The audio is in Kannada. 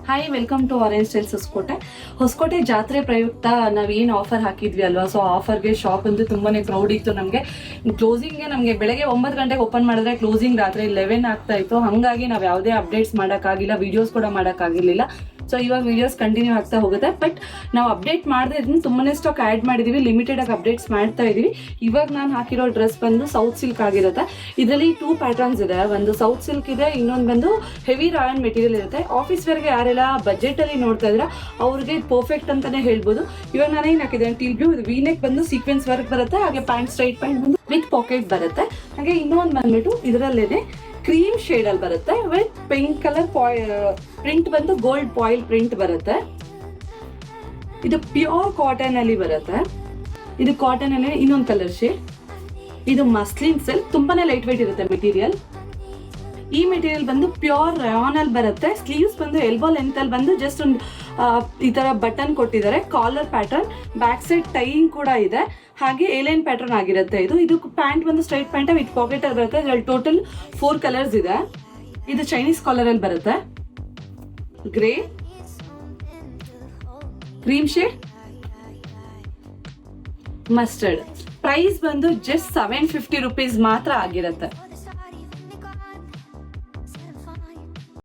Hi, welcome to orange styles Hosakote ಜಾತ್ರೆ ಪ್ರಯುಕ್ತ ನಾವೇನು ಆಫರ್ ಹಾಕಿದ್ವಿ ಅಲ್ವಾ. ಸೊ ಆಫರ್ಗೆ ಶಾಪ್ ಅಂತೂ ತುಂಬಾನೇ ಕ್ರೌಡ್ ಇತ್ತು. ನಮಗೆ ಕ್ಲೋಸಿಂಗ್ಗೆ ನಮಗೆ ಬೆಳಗ್ಗೆ 9 ಗಂಟೆಗೆ ಓಪನ್ ಮಾಡಿದ್ರೆ ಕ್ಲೋಸಿಂಗ್ ರಾತ್ರಿ 11 ಆಗ್ತಾ ಇತ್ತು. ಹಾಗಾಗಿ ನಾವು ಯಾವುದೇ ಅಪ್ಡೇಟ್ಸ್ ಮಾಡೋಕ್ಕಾಗಿಲ್ಲ, ವಿಡಿಯೋಸ್ ಕೂಡ ಮಾಡೋಕ್ಕಾಗಿರ್ಲಿಲ್ಲ. ಸೊ ಇವಾಗ ವಿಡಿಯೋಸ್ ಕಂಟಿನ್ಯೂ ಆಗ್ತಾ ಹೋಗುತ್ತೆ. ಬಟ್ ನಾವು ಅಪ್ಡೇಟ್ ಮಾಡದೆ ಇದನ್ನ ತುಂಬಾನೇ ಸ್ಟಾಕ್ ಆ್ಯಡ್ ಮಾಡಿದೀವಿ, ಲಿಮಿಟೆಡ್ ಆಗಿ ಅಪ್ಡೇಟ್ಸ್ ಮಾಡ್ತಾ ಇದೀವಿ. ಇವಾಗ ನಾನು ಹಾಕಿರೋ ಡ್ರೆಸ್ ಬಂದು ಸೌತ್ ಸಿಲ್ಕ್ ಆಗಿರುತ್ತೆ. ಇದರಲ್ಲಿ 2 ಪ್ಯಾಟರ್ನ್ಸ್ ಇದೆ. ಒಂದು ಸೌತ್ ಸಿಲ್ಕ್ ಇದೆ, ಇನ್ನೊಂದು ಬಂದು ಹೆವಿ ರಾಯನ್ ಮೆಟೀರಿಯಲ್ ಇರುತ್ತೆ. ಆಫೀಸ್ ವೇರ್ಗೆ ಯಾರೆಲ್ಲ ಬಜೆಟ್ ಅಲ್ಲಿ ನೋಡ್ತಾ ಇದ್ರ ಅವ್ರಿಗೆ ಪರ್ಫೆಕ್ಟ್ ಅಂತಾನೆ ಹೇಳ್ಬೋದು. ಇವಾಗ ನಾನು ಏನ್ ಹಾಕಿದ್ದೇನೆ ಟಿಲ್ಬ್ಯೂ, ಇದು ವೀನೆಕ್ ಬಂದು ಸೀಕ್ವೆನ್ಸ್ ವರ್ಕ್ ಬರುತ್ತೆ. ಹಾಗೆ ಪ್ಯಾಂಟ್, ಸ್ಟ್ರೈಟ್ ಪ್ಯಾಂಟ್ ಬಂದು ವಿತ್ ಪಾಕೆಟ್ ಬರುತ್ತೆ. ಹಾಗೆ ಇನ್ನೊಂದು ಬಂದ್ಬಿಟ್ಟು ಇದರಲ್ಲೇನೆ ಕ್ರೀಮ್ ಶೇಡ್ ಅಲ್ಲಿ ಬರುತ್ತೆ ವಿತ್ ಪಿಂಕ್ ಕಲರ್ ಪ್ರಿಂಟ್ ಬಂದು ಗೋಲ್ಡ್ ಪಾಯಿಲ್ ಪ್ರಿಂಟ್ ಬರುತ್ತೆ. ಇದು ಪ್ಯೂರ್ ಕಾಟನ್ ಅಲ್ಲಿ ಬರುತ್ತೆ. ಇದು ಕಾಟನ್ ಅಲ್ಲಿ ಇನ್ನೊಂದು ಕಲರ್ ಶೇಡ್. ಇದು ಮಸ್ಲಿನ್ ಸಿಲ್ಕ್, ತುಂಬಾನೇ ಲೈಟ್ ವೇಟ್ ಇರುತ್ತೆ ಮೆಟೀರಿಯಲ್. ಈ ಮೆಟೀರಿಯಲ್ ಬಂದು ಪ್ಯೂರ್ ರಯಾನ್ ಅಲ್ಲಿ ಬರುತ್ತೆ. ಸ್ಲೀವ್ಸ್ ಬಂದು ಎಲ್ಬೋ ಲೆಂತ್ ಅಲ್ಲಿ ಬಂದು ಜಸ್ಟ್ ಒಂದು ಈ ತರ ಬಟನ್ ಕೊಟ್ಟಿದ್ದಾರೆ. Collar pattern, back side tying ಕೂಡ ಇದೆ. ಹಾಗೆ ಏಲೈನ್ ಪ್ಯಾಟರ್ನ್ ಆಗಿರುತ್ತೆ. ಇದು ಪ್ಯಾಂಟ್ ಬಂದು ಸ್ಟ್ರೈಟ್ ಪ್ಯಾಂಟ್ ವಿತ್ ಪಾಕೆಟ್ ಅಲ್ಲಿ ಬರುತ್ತೆ. ಇದರಲ್ಲಿ ಟೋಟಲ್ 4 ಕಲರ್ಸ್ ಇದೆ. ಇದು ಚೈನೀಸ್ ಕಾಲರ್ ಅಲ್ಲಿ ಬರುತ್ತೆ. Grey, cream shade, mustard. Price ಬಂದು ಜಸ್ಟ್ 750 ರುಪೀಸ್ ಮಾತ್ರ ಆಗಿರುತ್ತೆ.